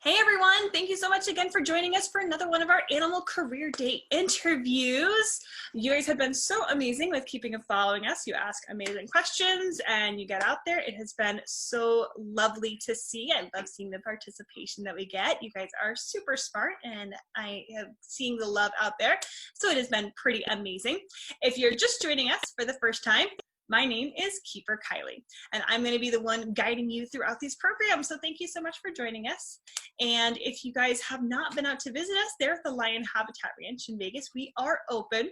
Hey everyone, thank you so much again for joining us for another one of our Animal Career Day interviews. You guys have been so amazing with keeping and following us. You ask amazing questions and you get out there. It has been so lovely to see. I love seeing the participation that we get. You guys are super smart and I am seeing the love out there. So it has been pretty amazing. If you're just joining us for the first time, my name is Keeper Kylie, and I'm going to be the one guiding you throughout these programs. So thank you so much for joining us. And if you guys have not been out to visit us there at the Lion Habitat Ranch in Vegas, we are open.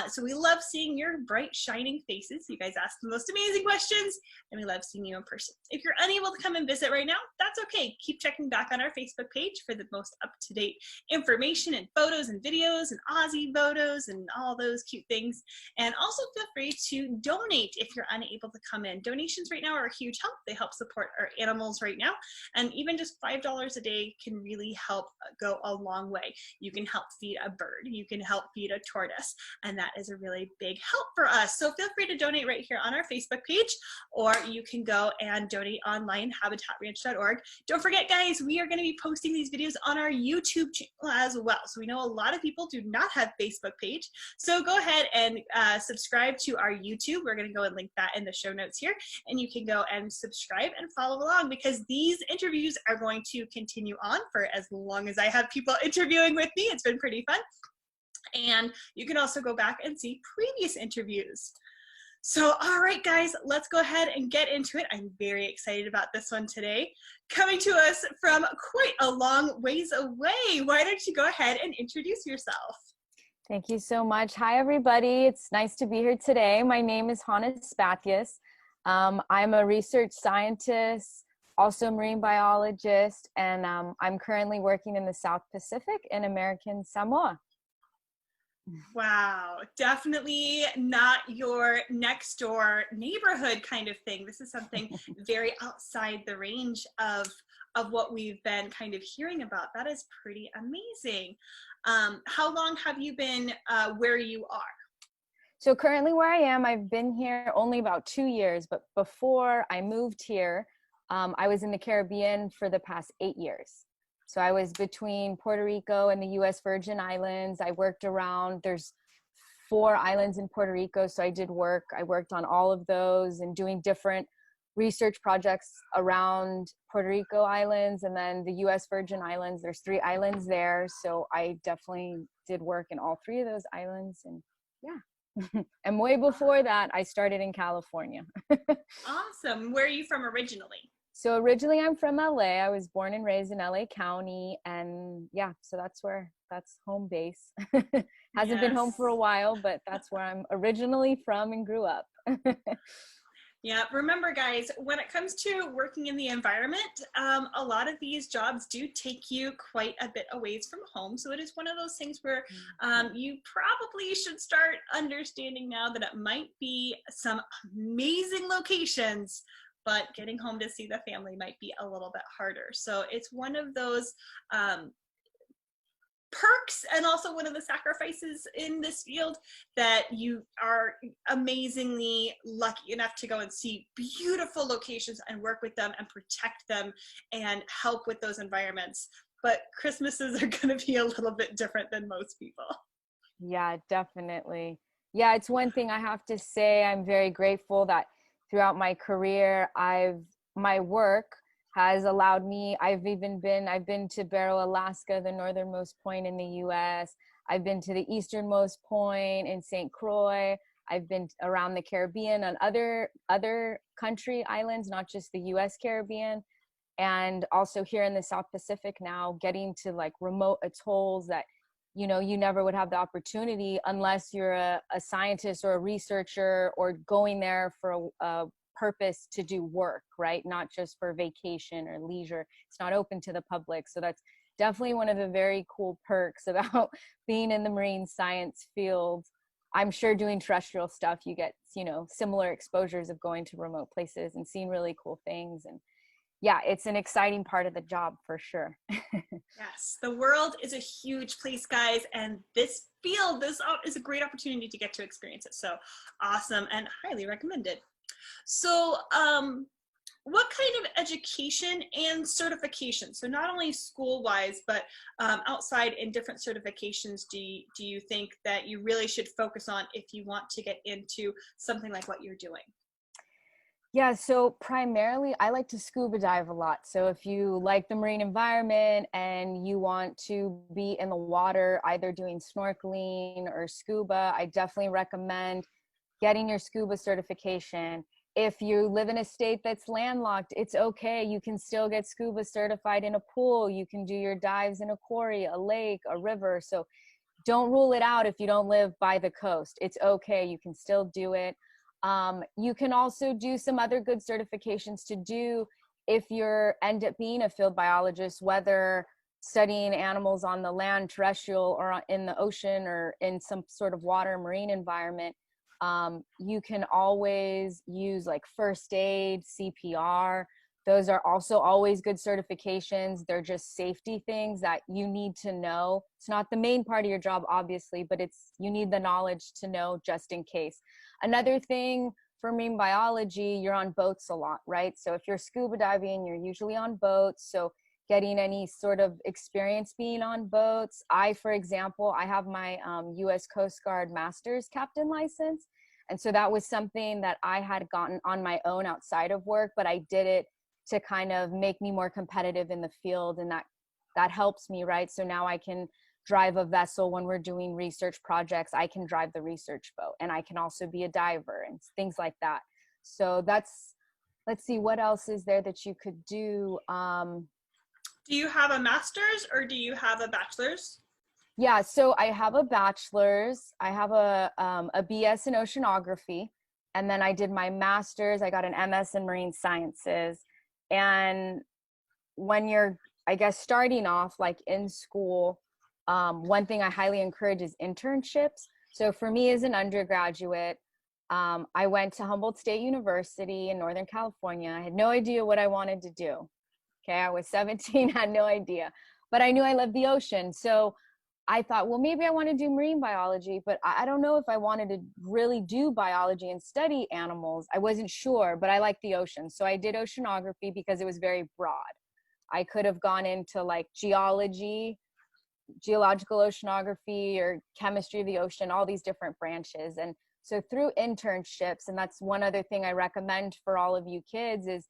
So we love seeing your bright, shining faces. You guys ask the most amazing questions, and we love seeing you in person. If you're unable to come and visit right now, that's okay. Keep checking back on our Facebook page for the most up-to-date information and photos and videos and Aussie photos and all those cute things. And also feel free to donate if you're unable to come in. Donations right now are a huge help. They help support our animals right now. And even just $5 a day can really help go a long way. You can help feed a bird. You can help feed a tortoise. And that is a really big help for us. So feel free to donate right here on our Facebook page, or you can go and donate on lionhabitatraNch.org. Don't forget, guys, we are going to be posting these videos on our YouTube channel as well. So we know a lot of people do not have Facebook page. So go ahead and subscribe to our YouTube. We're going to go and link that in the show notes here, and you can go and subscribe and follow along, because these interviews are going to continue on for as long as I have people interviewing with me. It's been pretty fun. And you can also go back and see previous interviews. So, all right, guys, let's go ahead and get into it. I'm very excited about this one today. Coming to us from quite a long ways away, why don't you go ahead and introduce yourself? Thank you so much. Hi, everybody. It's nice to be here today. My name is Spatius. I'm a research scientist, also marine biologist, and I'm currently working in the South Pacific in American Samoa. Wow, definitely not your next door neighborhood kind of thing. This is something very outside the range of what we've been kind of hearing about. That is pretty amazing. How long have you been where you are? So currently where I am, I've been here only about 2 years, but before I moved here, I was in the Caribbean for the past 8 years. So I was between Puerto Rico and the U.S. Virgin Islands. I worked around, there's 4 islands in Puerto Rico, so I worked on all of those and doing different research projects around Puerto Rico islands, and then the U.S. Virgin Islands. There's 3 islands there, so I definitely did work in all 3 of those islands, and yeah. And way before that, I started in California. Awesome. Where are you from originally? So originally I'm from LA. I was born and raised in LA County, and yeah, so that's home base. Hasn't been home for a while, but that's where I'm originally from and grew up. Yeah, remember guys, when it comes to working in the environment, a lot of these jobs do take you quite a bit away from home. So it is one of those things where you probably should start understanding now that it might be some amazing locations, but getting home to see the family might be a little bit harder. So it's one of those perks and also one of the sacrifices in this field, that you are amazingly lucky enough to go and see beautiful locations and work with them and protect them and help with those environments. But Christmases are going to be a little bit different than most people. Yeah, definitely. Yeah, it's one thing I have to say. I'm very grateful that throughout my career, my work has allowed me, I've been to Barrow, Alaska, the northernmost point in the US. I've been to the easternmost point in St. Croix. I've been around the Caribbean on other country islands, not just the US Caribbean. And also here in the South Pacific now, getting to like remote atolls that, you know, you never would have the opportunity unless you're a scientist or a researcher or going there for a purpose to do work, right? Not just for vacation or leisure. It's not open to the public. So that's definitely one of the very cool perks about being in the marine science field. I'm sure doing terrestrial stuff, you get, you know, similar exposures of going to remote places and seeing really cool things. And yeah, it's an exciting part of the job for sure. Yes, the world is a huge place, guys, and this field, this is a great opportunity to get to experience it. So awesome and highly recommended. So what kind of education and certification, so not only school-wise, but outside in different certifications, do you think that you really should focus on if you want to get into something like what you're doing? Yeah, so primarily I like to scuba dive a lot. So if you like the marine environment and you want to be in the water, either doing snorkeling or scuba, I definitely recommend getting your scuba certification. If you live in a state that's landlocked, it's okay. You can still get scuba certified in a pool. You can do your dives in a quarry, a lake, a river. So don't rule it out if you don't live by the coast. It's okay. You can still do it. You can also do some other good certifications to do if you're end up being a field biologist, whether studying animals on the land, terrestrial, or in the ocean, or in some sort of water marine environment. You can always use like first aid, CPR. Those are also always good certifications. They're just safety things that you need to know. It's not the main part of your job, obviously, but you need the knowledge to know just in case. Another thing for marine biology, you're on boats a lot, right? So if you're scuba diving, you're usually on boats. So getting any sort of experience being on boats. For example, I have my US Coast Guard Master's Captain license. And so that was something that I had gotten on my own outside of work, but I did it to kind of make me more competitive in the field. And that helps me, right? So now I can drive a vessel when we're doing research projects. I can drive the research boat, and I can also be a diver and things like that. So let's see, what else is there that you could do? Do you have a master's or do you have a bachelor's? Yeah, so I have a bachelor's, I have a BS in oceanography, and then I did my master's. I got an MS in marine sciences. And when you're, I guess, starting off like in school, one thing I highly encourage is internships. So for me as an undergraduate, I went to Humboldt State University in Northern California. I had no idea what I wanted to do. Okay, I was 17, had no idea, but I knew I loved the ocean. So I thought, well, maybe I want to do marine biology, but I don't know if I wanted to really do biology and study animals. I wasn't sure, but I liked the ocean. So I did oceanography because it was very broad. I could have gone into like geology, geological oceanography, or chemistry of the ocean, all these different branches. And so through internships, and that's one other thing I recommend for all of you kids, is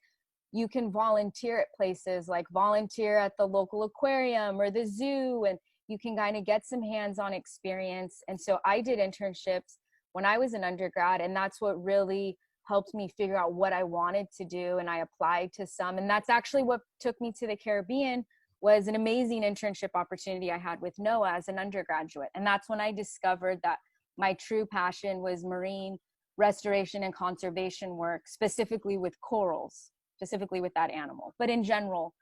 you can volunteer at places, like volunteer at the local aquarium or the zoo, and you can kind of get some hands-on experience. And so I did internships when I was an undergrad, and that's what really helped me figure out what I wanted to do. And I applied to some, and that's actually what took me to the Caribbean, was an amazing internship opportunity I had with NOAA as an undergraduate. And that's when I discovered that my true passion was marine restoration and conservation work, specifically with corals, specifically with that animal. But in general,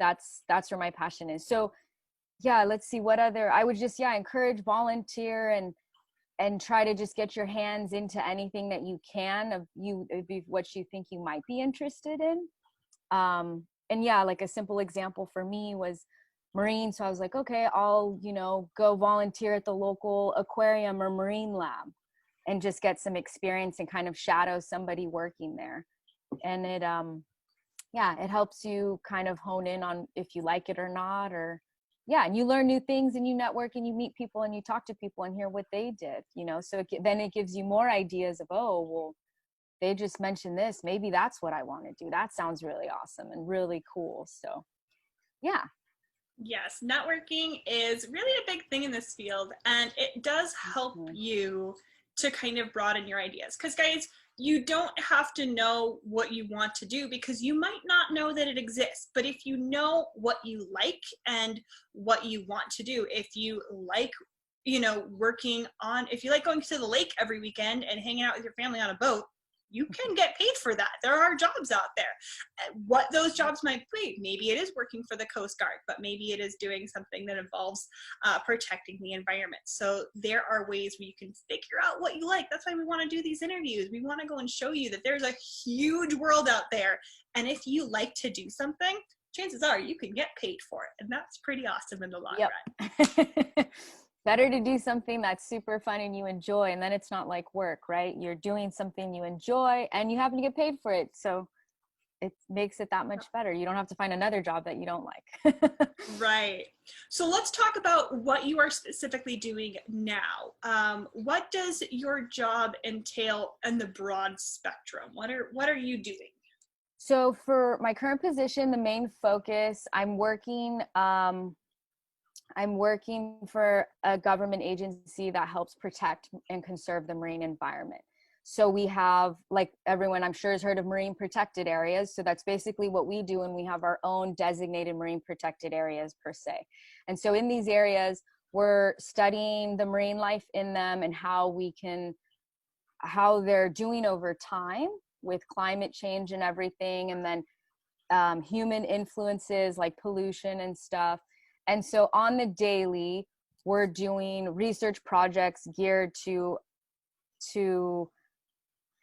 that's where my passion is. So yeah, let's see what other, I would just, encourage, volunteer, and try to just get your hands into anything that you can of what you think you might be interested in. And yeah, like a simple example for me was marine. So I was like, okay, I'll, go volunteer at the local aquarium or marine lab and just get some experience and kind of shadow somebody working there. And it helps you kind of hone in on if you like it or not, and you learn new things, and you network, and you meet people, and you talk to people and hear what they did, so then it gives you more ideas of, oh, well, they just mentioned this, maybe that's what I want to do. That sounds really awesome and really cool. So yeah. Yes, networking is really a big thing in this field, and it does help you to kind of broaden your ideas. Because guys, you don't have to know what you want to do, because you might not know that it exists. But if you know what you like and what you want to do, if you like, if you like going to the lake every weekend and hanging out with your family on a boat, you can get paid for that. There are jobs out there. What those jobs might be, maybe it is working for the Coast Guard, but maybe it is doing something that involves protecting the environment. So there are ways where you can figure out what you like. That's why we want to do these interviews. We want to go and show you that there's a huge world out there. And if you like to do something, chances are you can get paid for it. And that's pretty awesome in the long run. Better to do something that's super fun and you enjoy, and then it's not like work, right? You're doing something you enjoy and you happen to get paid for it. So it makes it that much better. You don't have to find another job that you don't like. Right. So let's talk about what you are specifically doing now. What does your job entail in the broad spectrum? What are you doing? So for my current position, the main focus, I'm working for a government agency that helps protect and conserve the marine environment. So we have, like everyone I'm sure has heard of marine protected areas. So that's basically what we do, and we have our own designated marine protected areas per se. And so in these areas, we're studying the marine life in them and how they're doing over time with climate change and everything, and then human influences like pollution and stuff. And so on the daily, we're doing research projects geared to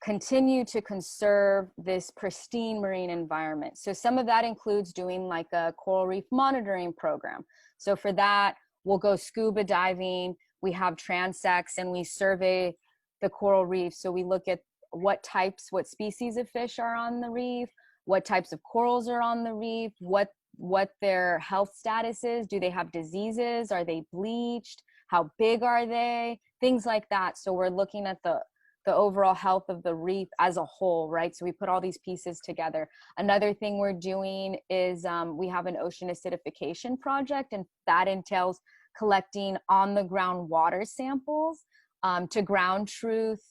continue to conserve this pristine marine environment. So some of that includes doing like a coral reef monitoring program. So for that, we'll go scuba diving, we have transects, and we survey the coral reef. So we look at what species of fish are on the reef, what types of corals are on the reef, what their health status is. Do they have diseases? Are they bleached? How big are they? Things like that. So we're looking at the overall health of the reef as a whole, right? So we put all these pieces together. Another thing we're doing is we have an ocean acidification project, and that entails collecting on the ground water samples to ground truth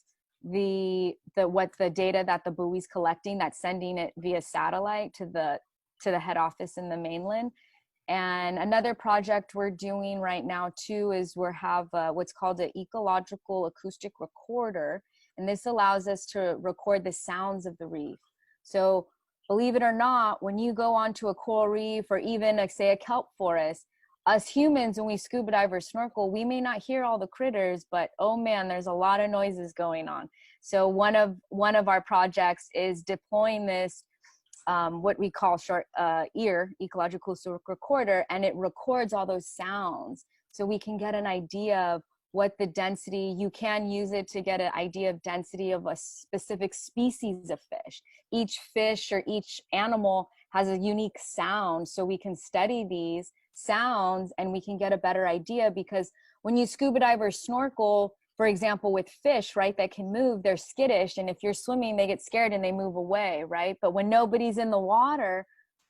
the data that the buoy's collecting, that's sending it via satellite to the head office in the mainland. And another project we're doing right now too is we have what's called an ecological acoustic recorder, and this allows us to record the sounds of the reef. So believe it or not, when you go onto a coral reef or even like say a kelp forest, us humans, when we scuba dive or snorkel, we may not hear all the critters, but oh man, there's a lot of noises going on. So one of our projects is deploying this what we call ecological recorder, and it records all those sounds, so we can get an idea of what the density. You can use it to get an idea of density of a specific species of fish. Each fish or each animal has a unique sound, so we can study these sounds and we can get a better idea, because when you scuba dive or snorkel, for example, with fish, right, that can move, they're skittish. And if you're swimming, they get scared and they move away, right? But when nobody's in the water,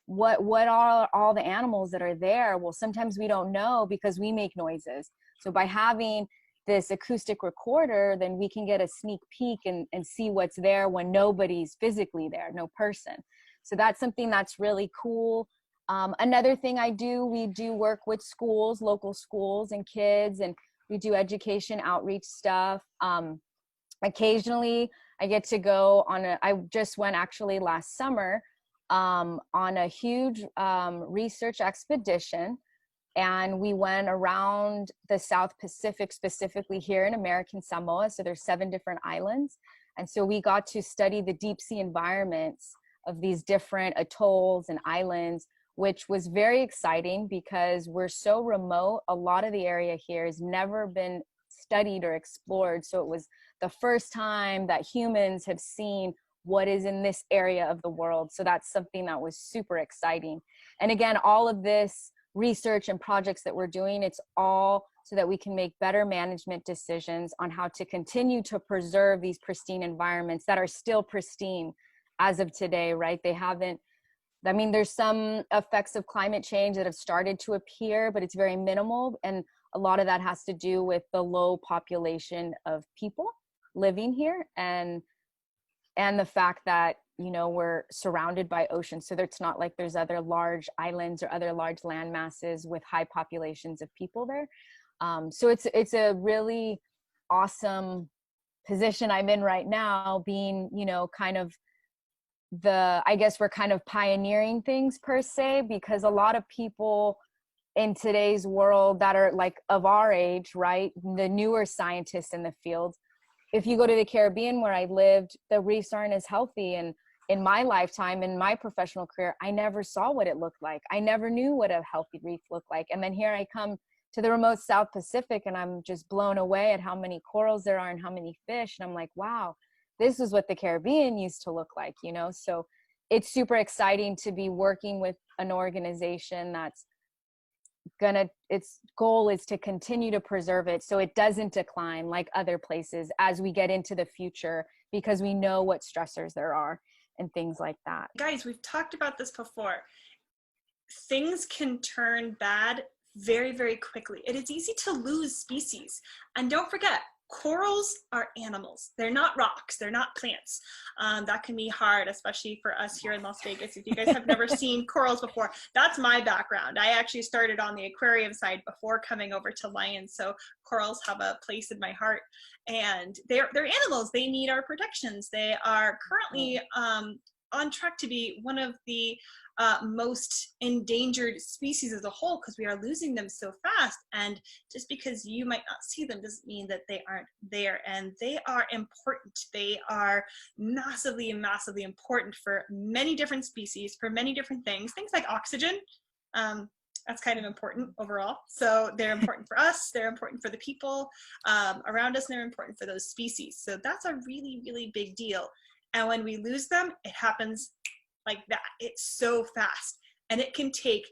what are all the animals that are there? Well, sometimes we don't know because we make noises. So by having this acoustic recorder, then we can get a sneak peek and see what's there when nobody's physically there, no person. So that's something that's really cool. Another thing we do work with schools, local schools and kids, and we do education outreach stuff. Occasionally I get to go I just went actually last summer on a huge research expedition, and we went around the South Pacific, specifically here in American Samoa. So there's 7 different islands. And so we got to study the deep sea environments of these different atolls and islands, which was very exciting because we're so remote. A lot of the area here has never been studied or explored. So it was the first time that humans have seen what is in this area of the world. So that's something that was super exciting. And again, all of this research and projects that we're doing, it's all so that we can make better management decisions on how to continue to preserve these pristine environments that are still pristine as of today, right? There's some effects of climate change that have started to appear, but it's very minimal. And a lot of that has to do with the low population of people living here and the fact that, we're surrounded by oceans. So it's not like there's other large islands or other large land masses with high populations of people there. So it's a really awesome position I'm in right now, being, kind of I guess we're kind of pioneering things per se, because a lot of people in today's world that are like of our age, right, the newer scientists in the field, if you go to the Caribbean where I lived, the reefs aren't as healthy. And in my lifetime, in my professional career, I never saw what it looked like. I never knew what a healthy reef looked like. And then here I come to the remote South Pacific, and I'm just blown away at how many corals there are and how many fish. And I'm like, wow, this is what the Caribbean used to look like, So it's super exciting to be working with an organization that's its goal is to continue to preserve it so it doesn't decline like other places as we get into the future, because we know what stressors there are and things like that. Guys, we've talked about this before. Things can turn bad very, very quickly. It is easy to lose species. And don't forget, corals are animals. They're not rocks. They're not plants. That can be hard, especially for us here in Las Vegas. If you guys have never seen corals before, that's my background. I actually started on the aquarium side before coming over to lions. So corals have a place in my heart. And they're animals. They need our protections. They are currently on track to be one of the most endangered species as a whole, because we are losing them so fast. And just because you might not see them doesn't mean that they aren't there. And they are important. They are massively, massively important for many different species, for many different things like oxygen. That's kind of important overall. So they're important for us, they're important for the people around us, and they're important for those species. So that's a really, really big deal. And when we lose them, it happens like that. It's so fast, and it can take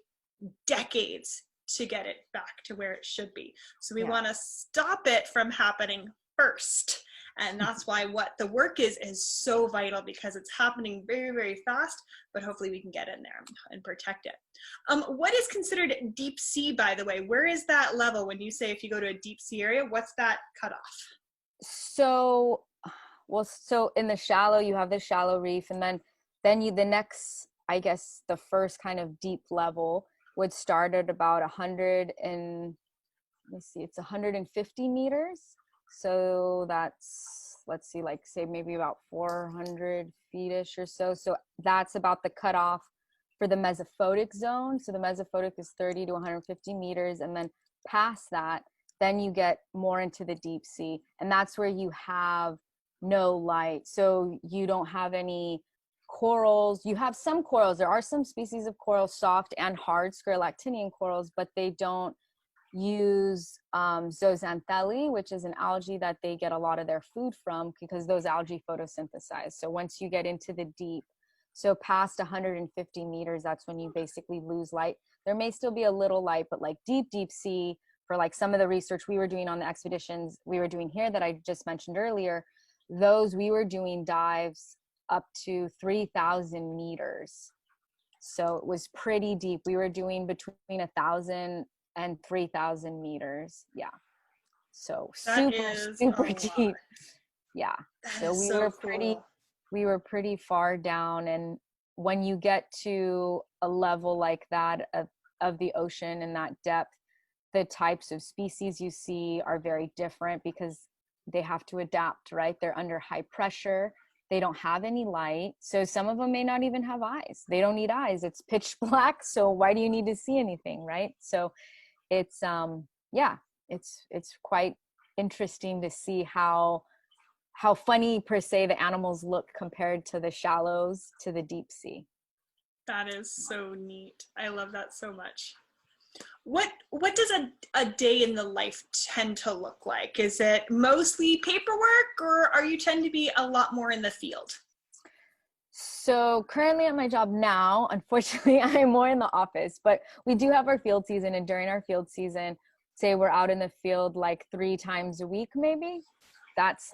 decades to get it back to where it should be. So we want to stop it from happening first. And that's why what the work is so vital, because it's happening very, very fast, but hopefully we can get in there and protect it. What is considered deep sea, by the way? Where is that level when you say if you go to a deep sea area, what's that cutoff? So in the shallow, you have the shallow reef, and then the next, I guess, the first kind of deep level would start at about 150 meters. So that's, let's see, like say maybe about 400 feet-ish or so. So that's about the cutoff for the mesophotic zone. So the mesophotic is 30 to 150 meters. And then past that, then you get more into the deep sea. And that's where you have no light. So you don't have any corals. You have some corals. There are some species of coral, soft and hard scleractinian corals, but they don't use zooxanthellae, which is an algae that they get a lot of their food from, because those algae photosynthesize. So once you get into the deep, so past 150 meters, that's when you basically lose light. There may still be a little light, but like deep, deep sea, for like some of the research we were doing on the expeditions we were doing here that I just mentioned earlier, those we were doing dives up to 3,000 meters. So it was pretty deep. We were doing between 1,000 and 3,000 meters. Yeah. So super deep. Yeah. So we were pretty far down. And when you get to a level like that of the ocean and that depth, the types of species you see are very different, because they have to adapt, right? They're under high pressure. They don't have any light. So some of them may not even have eyes. They don't need eyes. It's pitch black. So why do you need to see anything, right? So it's, it's quite interesting to see how funny per se the animals look compared to the shallows to the deep sea. That is so neat. I love that so much. What does a day in the life tend to look like? Is it mostly paperwork, or are you tend to be a lot more in the field? So currently at my job now, unfortunately, I'm more in the office, but we do have our field season. And during our field season, say we're out in the field like 3 times a week, maybe. That's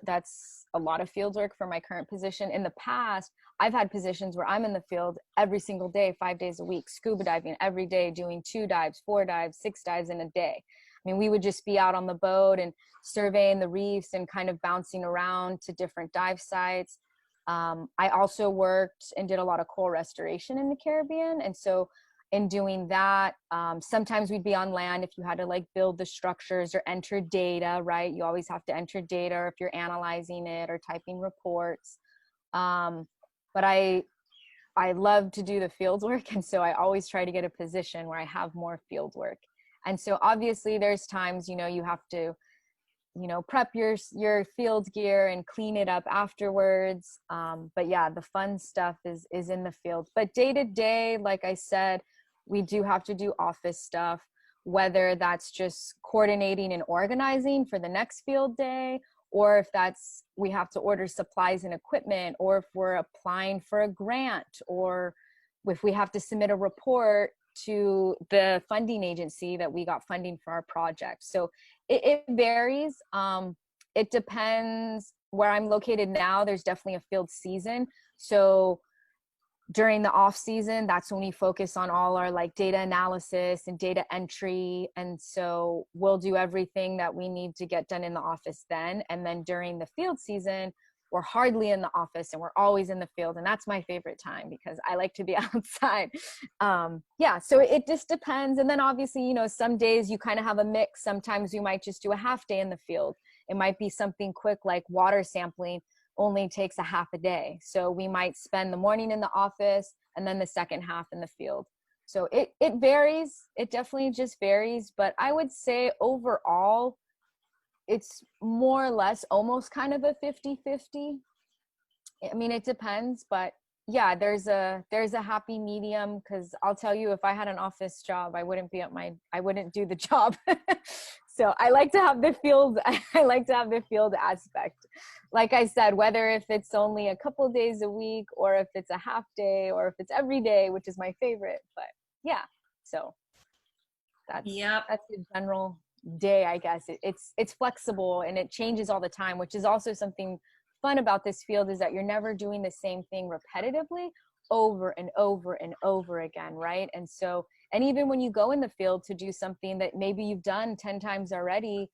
that's a lot of field work for my current position. In the past, I've had positions where I'm in the field every single day, 5 days a week, scuba diving every day, doing 2 dives, 4 dives, 6 dives in a day. I mean, we would just be out on the boat and surveying the reefs and kind of bouncing around to different dive sites. I also worked and did a lot of coral restoration in the Caribbean. And so in doing that, sometimes we'd be on land if you had to like build the structures or enter data, right? You always have to enter data, or if you're analyzing it or typing reports. But I love to do the field work. And so I always try to get a position where I have more field work. And so obviously there's times, you have to, prep your field gear and clean it up afterwards. But yeah, the fun stuff is in the field. But day to day, like I said, we do have to do office stuff, whether that's just coordinating and organizing for the next field day, or if that's, we have to order supplies and equipment, or if we're applying for a grant, or if we have to submit a report to the funding agency that we got funding for our project. So it varies. It depends. Where I'm located now, there's definitely a field season. So during the off season, that's when we focus on all our like data analysis and data entry. And so we'll do everything that we need to get done in the office then. And then during the field season, we're hardly in the office and we're always in the field. And that's my favorite time because I like to be outside. Yeah, so it just depends. And then obviously, you know, some days you kind of have a mix. Sometimes you might just do a half day in the field. It might be something quick like water sampling only takes a half a day. So we might spend the morning in the office and then the second half in the field. So it varies. It definitely just varies. But I would say overall, it's more or less almost kind of a 50-50. I mean, it depends, but yeah, there's a happy medium, because I'll tell you, if I had an office job, I wouldn't do the job. So I like to have the field. I like to have the field aspect. Like I said, whether if it's only a couple of days a week, or if it's a half day, or if it's every day, which is my favorite. But yeah, so that's the general day, I guess. It's flexible and it changes all the time, which is also something fun about this field, is that you're never doing the same thing repetitively over and over and over again, right? And so, and even when you go in the field to do something that maybe you've done 10 times already,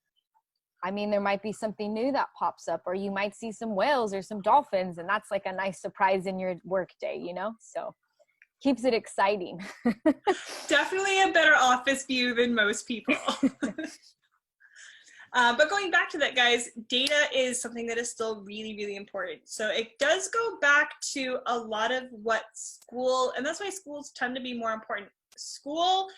I mean, there might be something new that pops up, or you might see some whales or some dolphins, and that's like a nice surprise in your work day, you know? So keeps it exciting. Definitely a better office view than most people. But going back to that, guys, data is something that is still really, really important. So it does go back to a lot of what school, and that's why schools tend to be more important. School,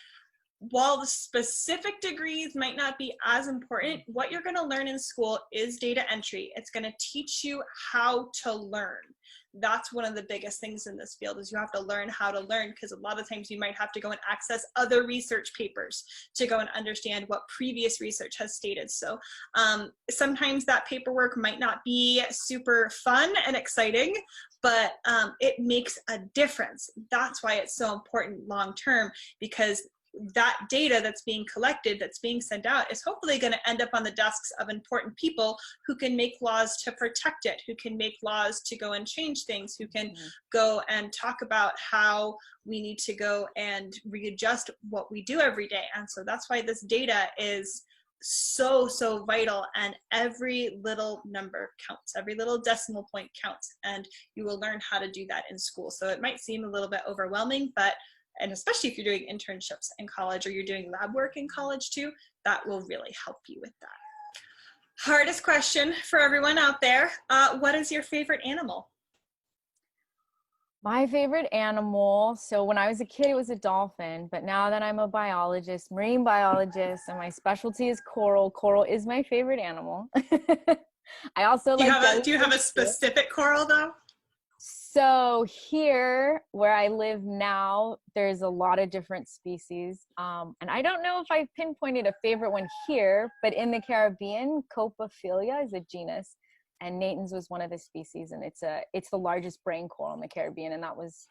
while the specific degrees might not be as important, what you're going to learn in school is data entry. It's going to teach you how to learn. That's one of the biggest things in this field, is you have to learn how to learn, because a lot of times you might have to go and access other research papers to go and understand what previous research has stated. So sometimes that paperwork might not be super fun and exciting, but it makes a difference. That's why it's so important long term, because that data that's being collected, that's being sent out, is hopefully going to end up on the desks of important people who can make laws to protect it, who can make laws to go and change things, who can go and talk about how we need to go and readjust what we do every day. And so that's why this data is so vital, and every little number counts, every little decimal point counts, and you will learn how to do that in school. So it might seem a little bit overwhelming, but and especially if you're doing internships in college, or you're doing lab work in college too, that will really help you with that. Hardest question for everyone out there. What is your favorite animal? My favorite animal, so when I was a kid, it was a dolphin, but now that I'm a biologist, marine biologist, and my specialty is coral, coral is my favorite animal. I also do you have a specific coral though? So here where I live now, there's a lot of different species. And I don't know if I pinpointed a favorite one here, but in the Caribbean, Copophilia is a genus, and Nathan's was one of the species, and it's the largest brain coral in the Caribbean, and that was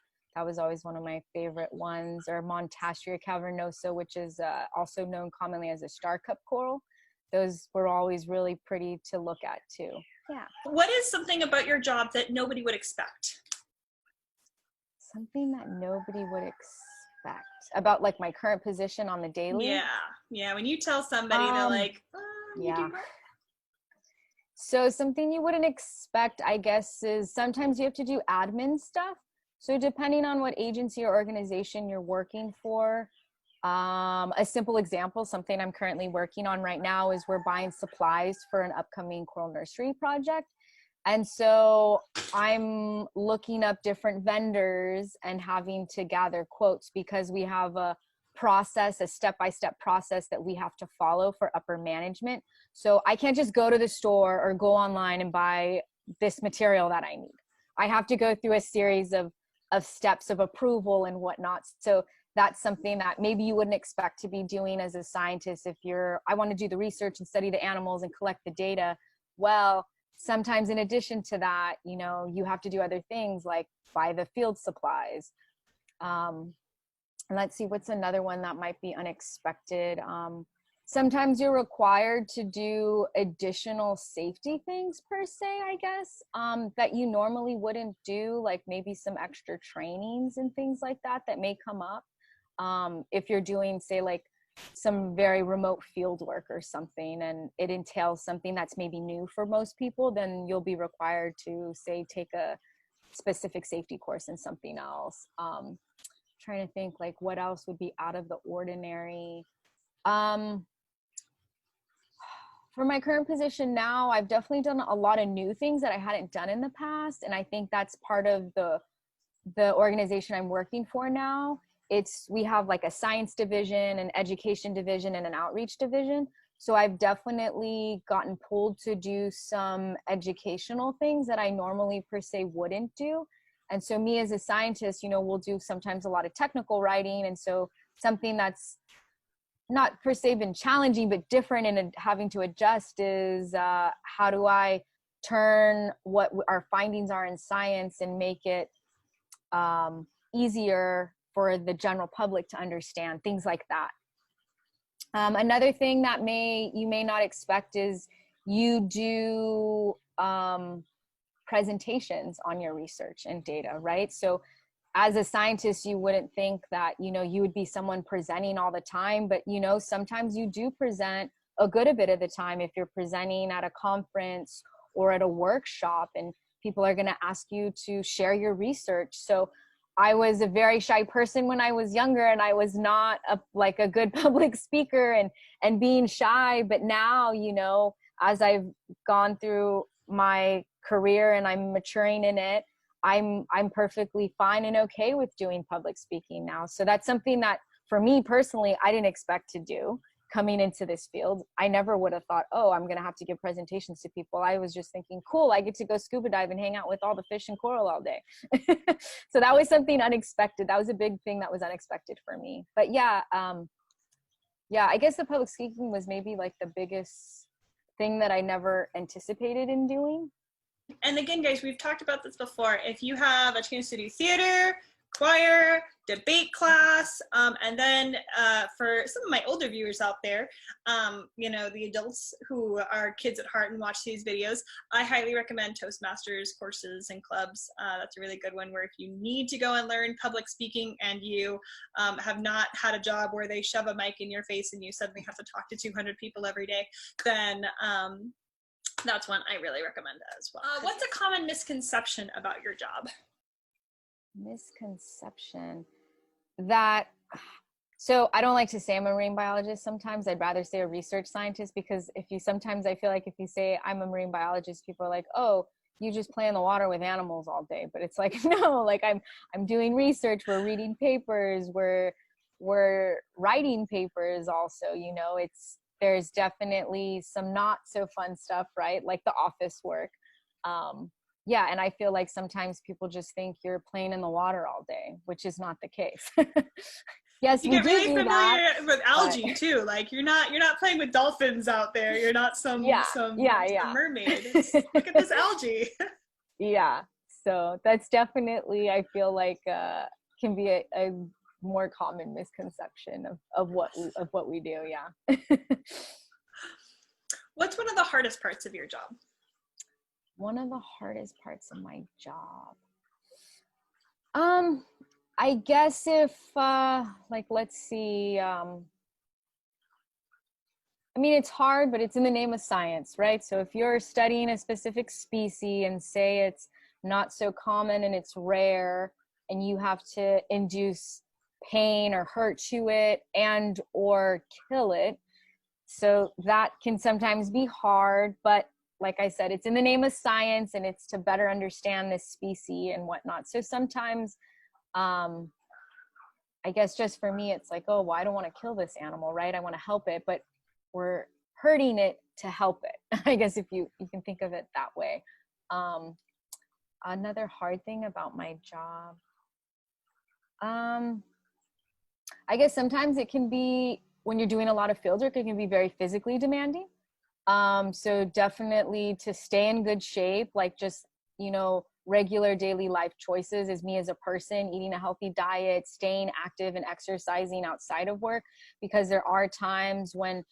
always one of my favorite ones. Or Montastria cavernosa, which is also known commonly as a star-cup coral. Those were always really pretty to look at too. Yeah. What is something about your job that nobody would expect? Something that nobody would expect about like my current position on the daily? Yeah. When you tell somebody, they're like, you do what? So something you wouldn't expect, I guess, is sometimes you have to do admin stuff. So depending on what agency or organization you're working for, a simple example, something I'm currently working on right now, is we're buying supplies for an upcoming coral nursery project. And so I'm looking up different vendors and having to gather quotes, because we have a process, a step-by-step process that we have to follow for upper management. So I can't just go to the store or go online and buy this material that I need. I have to go through a series of steps of approval and whatnot. So that's something that maybe you wouldn't expect to be doing as a scientist. I want to do the research and study the animals and collect the data, well, sometimes in addition to that, you know, you have to do other things like buy the field supplies. And let's see, what's another one that might be unexpected? Sometimes you're required to do additional safety things per se, I guess, that you normally wouldn't do, like maybe some extra trainings and things like that that may come up. If you're doing, say, like some very remote field work or something, and it entails something that's maybe new for most people, then you'll be required to, say, take a specific safety course in something else. Trying to think like what else would be out of the ordinary. For my current position now, I've definitely done a lot of new things that I hadn't done in the past, and I think that's part of the organization I'm working for now. We have like a science division, an education division, and an outreach division. So I've definitely gotten pulled to do some educational things that I normally per se wouldn't do. And so me as a scientist, you know, we'll do sometimes a lot of technical writing. And so something that's not per se been challenging, but different and having to adjust is how do I turn what our findings are in science and make it easier for the general public to understand, things like that. Another thing that you may not expect is you do presentations on your research and data, right? So as a scientist, you wouldn't think that, you know, you would be someone presenting all the time, but, you know, sometimes you do present a good bit of the time if you're presenting at a conference or at a workshop, and people are going to ask you to share your research. So I was a very shy person when I was younger, and I was not like a good public speaker and being shy. But now, you know, as I've gone through my career and I'm maturing in it, I'm perfectly fine and okay with doing public speaking now. So that's something that for me personally, I didn't expect to do coming into this field. I never would have thought, oh, I'm going to have to give presentations to people. I was just thinking, cool, I get to go scuba dive and hang out with all the fish and coral all day. So that was something unexpected. That was a big thing that was unexpected for me. But yeah, I guess the public speaking was maybe like the biggest thing that I never anticipated in doing. And again, guys, we've talked about this before. If you have a chance to do theater, choir, debate class, and then for some of my older viewers out there, you know, the adults who are kids at heart and watch these videos, I highly recommend Toastmasters courses and clubs. That's a really good one where if you need to go and learn public speaking and you have not had a job where they shove a mic in your face and you suddenly have to talk to 200 people every day, then that's one I really recommend as well. What's a common misconception about your job? Misconception that, so I don't like to say I'm a marine biologist sometimes. I'd rather say a research scientist, because sometimes I feel like if you say I'm a marine biologist, people are like, oh, you just play in the water with animals all day. But it's like, no, like I'm doing research, we're reading papers, we're writing papers also, you know. There's definitely some not so fun stuff, right? Like the office work. Yeah, and I feel like sometimes people just think you're playing in the water all day, which is not the case. Yes, you get really familiar with algae too. Like you're not playing with dolphins out there. You're not some mermaid. Look at this algae. Yeah, so that's definitely, I feel like can be a more common misconception of what we do. Yeah. What's one of the hardest parts of your job? One of the hardest parts of my job, I guess if like, let's see, I mean, it's hard, but it's in the name of science, right? So if you're studying a specific species and say it's not so common and it's rare, and you have to induce pain or hurt to it and or kill it, so that can sometimes be hard. But like I said, it's in the name of science, and it's to better understand this species and whatnot. So sometimes I guess just for me, it's like, oh, well, I don't want to kill this animal, right? I want to help it, but we're hurting it to help it. I guess if you can think of it that way. Another hard thing about my job, I guess sometimes it can be, when you're doing a lot of field work, it can be very physically demanding. So definitely to stay in good shape, like just, you know, regular daily life choices as me as a person, eating a healthy diet, staying active and exercising outside of work, because there are times when,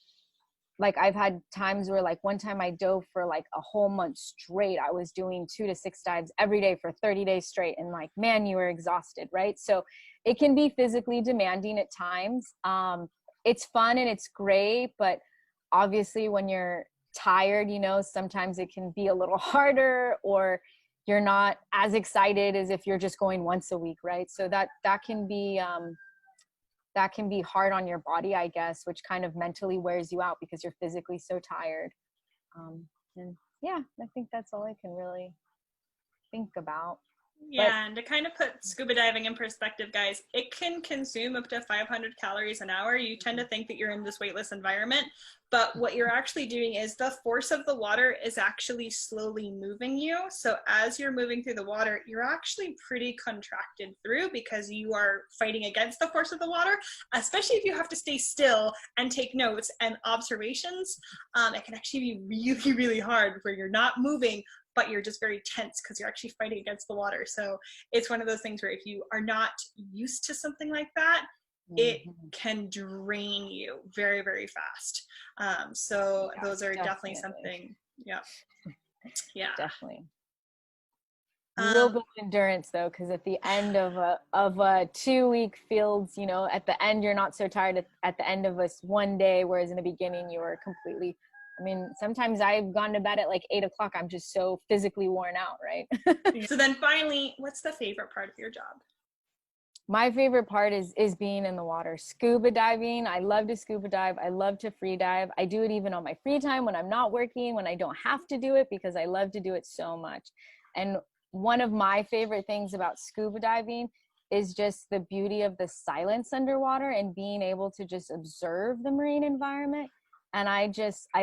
like, I've had times where, like, one time I dove for like a whole month straight. I was doing 2 to 6 dives every day for 30 days straight. And like, man, you were exhausted, right? So it can be physically demanding at times. It's fun and it's great, but obviously when you're tired, you know, sometimes it can be a little harder, or you're not as excited as if you're just going once a week, right? So that can be hard on your body, I guess, which kind of mentally wears you out because you're physically so tired. And yeah, I think that's all I can really think about. But Yeah, and to kind of put scuba diving in perspective, guys, it can consume up to 500 calories an hour. You tend to think that you're in this weightless environment, but what you're actually doing is the force of the water is actually slowly moving you. So as you're moving through the water, you're actually pretty contracted through because you are fighting against the force of the water, especially if you have to stay still and take notes and observations. It can actually be really, really hard where you're not moving, but you're just very tense because you're actually fighting against the water. So it's one of those things where if you are not used to something like that, it can drain you very, very fast. So yeah, those are definitely something. Yeah. Yeah. definitely. A little bit Um, of endurance though, because at the end of a 2 week fields, you know, at the end you're not so tired at the end of this one day, whereas in the beginning you were completely. I mean, sometimes I've gone to bed at like 8 o'clock. I'm just so physically worn out, right? so then finally, what's the favorite part of your job? My favorite part is being in the water. Scuba diving. I love to scuba dive. I love to free dive. I do it even on my free time when I'm not working, when I don't have to do it, because I love to do it so much. And one of my favorite things about scuba diving is just the beauty of the silence underwater and being able to just observe the marine environment. And I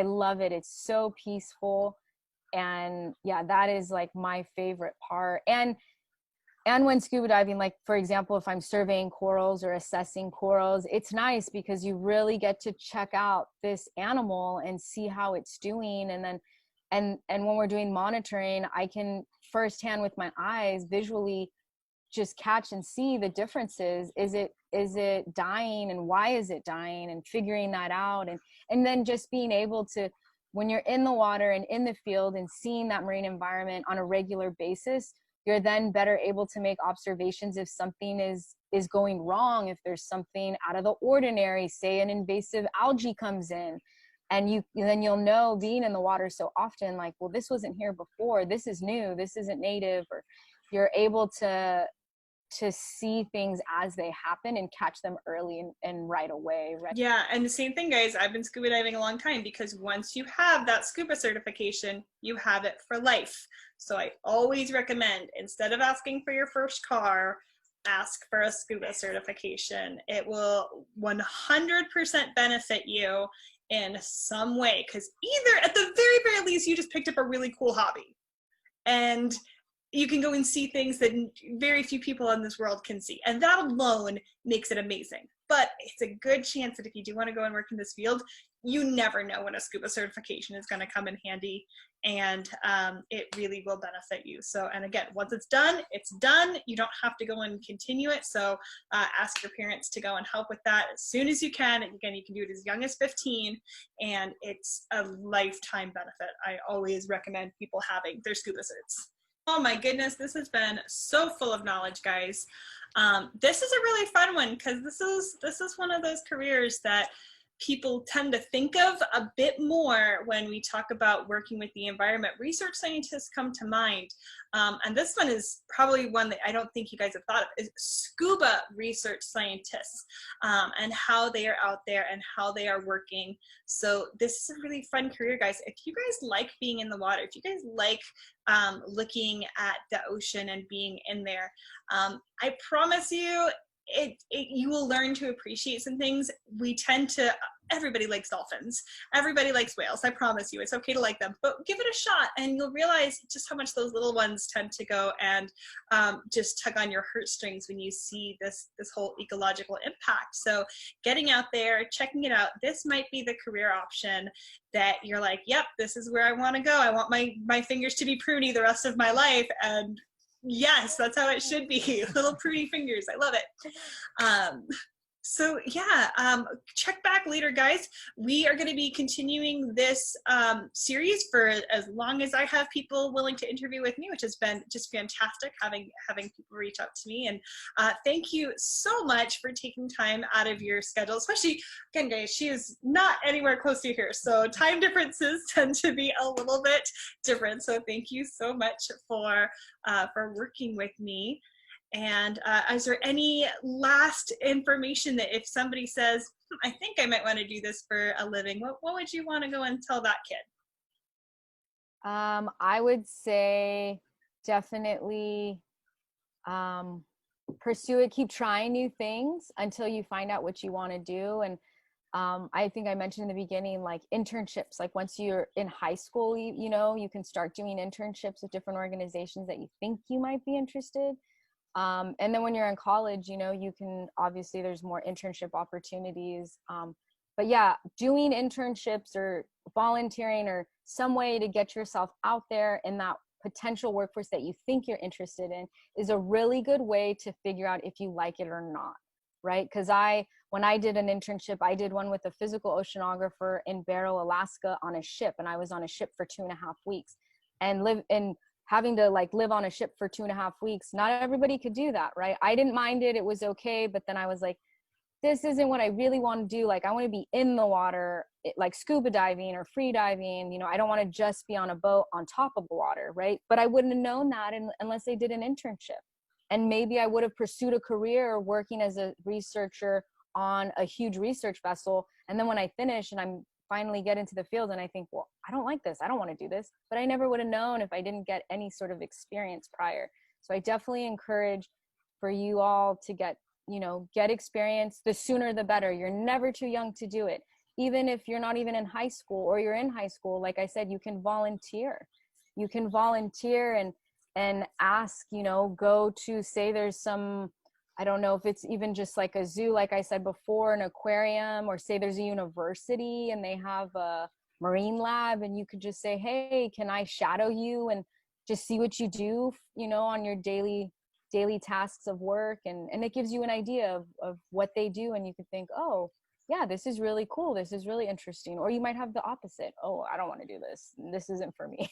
love it. It's so peaceful. And yeah, that is like my favorite part. And when scuba diving, like for example, if I'm surveying corals or assessing corals, it's nice because you really get to check out this animal and see how it's doing. And then and when we're doing monitoring, I can firsthand with my eyes visually just catch and see the differences. Is it dying, and why is it dying, and figuring that out. And then just being able to, when you're in the water and in the field and seeing that marine environment on a regular basis, you're then better able to make observations if something is going wrong, if there's something out of the ordinary, say an invasive algae comes in, and then you'll know, being in the water so often, like, well, this wasn't here before, this is new, this isn't native. Or you're able to see things as they happen and catch them early and right away, right? Yeah, and the same thing, guys. I've been scuba diving a long time because once you have that scuba certification, you have it for life. So I always recommend, instead of asking for your first car, ask for a scuba certification. It will 100% benefit you in some way, because either at the very, very least, you just picked up a really cool hobby. And you can go and see things that very few people in this world can see. And that alone makes it amazing. But it's a good chance that if you do want to go and work in this field, you never know when a scuba certification is going to come in handy, and it really will benefit you. So, and again, once it's done, it's done. You don't have to go and continue it. So ask your parents to go and help with that as soon as you can. And again, you can do it as young as 15, and it's a lifetime benefit. I always recommend people having their scuba certs. Oh my goodness, this has been so full of knowledge, guys. This is a really fun one because this is one of those careers that people tend to think of a bit more when we talk about working with the environment. Research scientists come to mind. And this one is probably one that I don't think you guys have thought of, is scuba research scientists, and how they are out there and how they are working. So this is a really fun career, guys. If you guys like being in the water, if you guys like looking at the ocean and being in there, I promise you, you will learn to appreciate some things. We tend to everybody likes dolphins. Everybody likes whales. I promise you, it's okay to like them, but give it a shot and you'll realize just how much those little ones tend to go and just tug on your heartstrings when you see this whole ecological impact. So getting out there, checking it out, this might be the career option that you're like, yep, this is where I want to go. I want my fingers to be pruny the rest of my life. And yes, that's how it should be. Little pruny fingers. I love it. So yeah, check back later, guys. We are going to be continuing this series for as long as I have people willing to interview with me, which has been just fantastic having people reach out to me. And thank you so much for taking time out of your schedule, especially, again, guys, she is not anywhere close to here. So time differences tend to be a little bit different. So thank you so much for working with me. And is there any last information that if somebody says, I think I might want to do this for a living, what would you want to go and tell that kid? I would say definitely pursue it, keep trying new things until you find out what you want to do. And I think I mentioned in the beginning, like internships, like once you're in high school, you know, you can start doing internships with different organizations that you think you might be interested. And then when you're in college, you know, you can, obviously there's more internship opportunities. But yeah, doing internships or volunteering or some way to get yourself out there in that potential workforce that you think you're interested in is a really good way to figure out if you like it or not, right? Because when I did an internship, I did one with a physical oceanographer in Barrow, Alaska on a ship. And I was on a ship for 2.5 weeks and having to like live on a ship for 2.5 weeks. Not everybody could do that, right? I didn't mind it. It was okay. But then I was like, this isn't what I really want to do. Like I want to be in the water, like scuba diving or free diving. You know, I don't want to just be on a boat on top of the water, right? But I wouldn't have known that unless I did an internship. And maybe I would have pursued a career working as a researcher on a huge research vessel. And then when I finish and I'm finally get into the field and I think, well, I don't like this. I don't want to do this. But I never would have known if I didn't get any sort of experience prior. So I definitely encourage for you all to get experience. The sooner the better. You're never too young to do it. Even if you're not even in high school or you're in high school, like I said, you can volunteer. You can volunteer and ask, go to, say there's some, I don't know if it's even just like a zoo, like I said before, an aquarium, or say there's a university and they have a marine lab and you could just say, hey, can I shadow you and just see what you do, on your daily tasks of work. And it gives you an idea of what they do. And you could think, oh, yeah, this is really cool. This is really interesting. Or you might have the opposite. Oh, I don't want to do this. This isn't for me.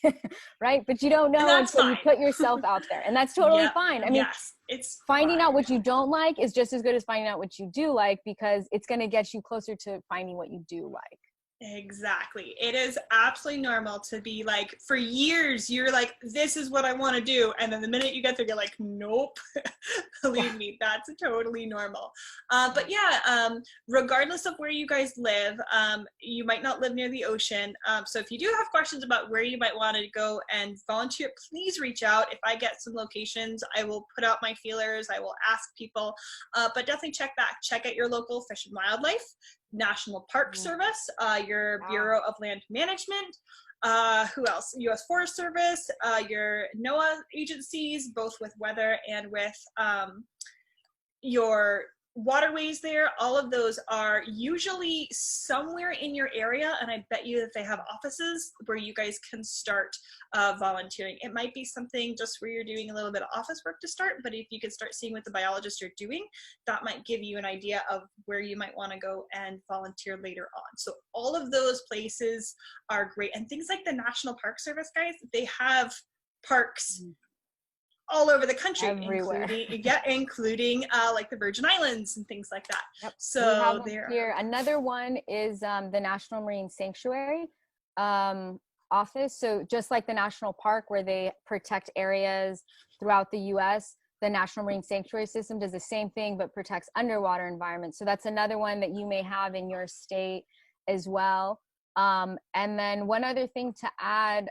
Right? But you don't know until you put yourself out there. And that's totally fine. I mean, yes, it's finding fine. out what you don't like is just as good as finding out what you do like, because it's going to get you closer to finding what you do like. Exactly. It is absolutely normal to be like, for years, you're like, this is what I want to do. And then the minute you get there, you're like, nope. Believe me, that's totally normal. But yeah, regardless of where you guys live, you might not live near the ocean. So if you do have questions about where you might want to go and volunteer, please reach out. If I get some locations, I will put out my feelers. I will ask people, but definitely check out your local Fish and Wildlife, National Park Service, your Bureau of Land Management, who else? U.S. Forest Service, your NOAA agencies, both with weather and with your waterways there. All of those are usually somewhere in your area, and I bet you that they have offices where you guys can start volunteering. It might be something just where you're doing a little bit of office work to start, but if you could start seeing what the biologists are doing, that might give you an idea of where you might want to go and volunteer later on. So all of those places are great. And things like the National Park Service, guys, they have parks all over the country, everywhere, including like the Virgin Islands and things like that. Yep. So there here. Another one is the National Marine Sanctuary office. So just like the national park where they protect areas throughout the U.S., the National Marine Sanctuary System does the same thing but protects underwater environments. So that's another one that you may have in your state as well. And then one other thing to add,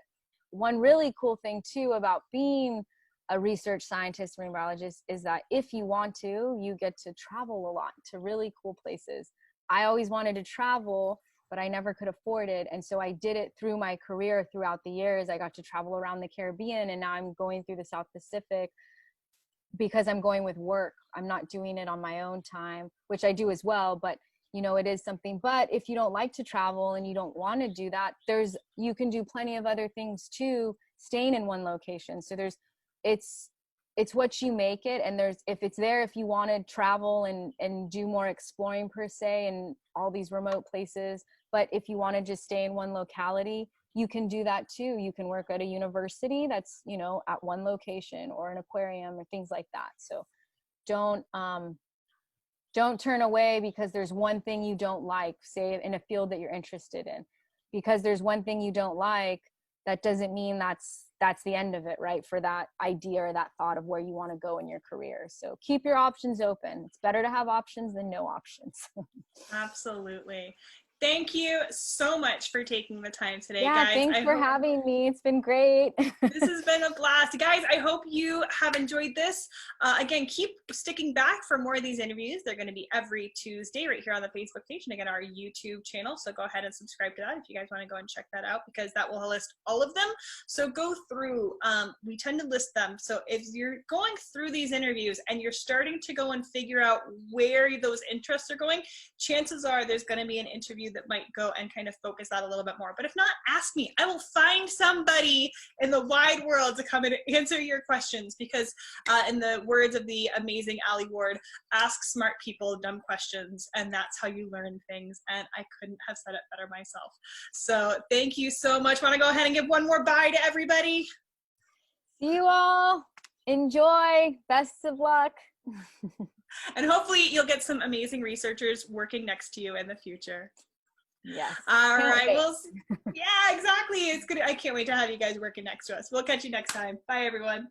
one really cool thing too about being a research scientist, marine biologist, is that if you want to, you get to travel a lot to really cool places. I always wanted to travel, but I never could afford it. And so I did it through my career throughout the years. I got to travel around the Caribbean, and now I'm going through the South Pacific because I'm going with work. I'm not doing it on my own time, which I do as well, but you know, it is something. But if you don't like to travel and you don't want to do that, you can do plenty of other things too, staying in one location. So it's what you make it. And if you want to travel and do more exploring per se in all these remote places, but if you want to just stay in one locality, you can do that too. You can work at a university that's, you know, at one location, or an aquarium or things like that. So don't turn away because there's one thing you don't like, say in a field that you're interested in. Because there's one thing you don't like, that doesn't mean that's the end of it, right? For that idea or that thought of where you want to go in your career. So keep your options open. It's better to have options than no options. Absolutely. Thank you so much for taking the time today, Yeah, guys. thanks for having me. It's been great. This has been a blast. Guys, I hope you have enjoyed this. Again, keep sticking back for more of these interviews. They're going to be every Tuesday right here on the Facebook page and again, our YouTube channel. So go ahead and subscribe to that if you guys want to go and check that out, because that will list all of them. So go through. We tend to list them. So if you're going through these interviews and you're starting to go and figure out where those interests are going, chances are there's going to be an interview that might go and kind of focus that a little bit more. But if not, ask me. I will find somebody in the wide world to come and answer your questions, because in the words of the amazing Ali Ward, ask smart people dumb questions, and that's how you learn things. And I couldn't have said it better myself. So thank you so much. Want to go ahead and give one more bye to everybody? See you all. Enjoy. Best of luck. And hopefully you'll get some amazing researchers working next to you in the future. Yes. All right. Well, yeah, exactly. It's good. I can't wait to have you guys working next to us. We'll catch you next time. Bye, everyone.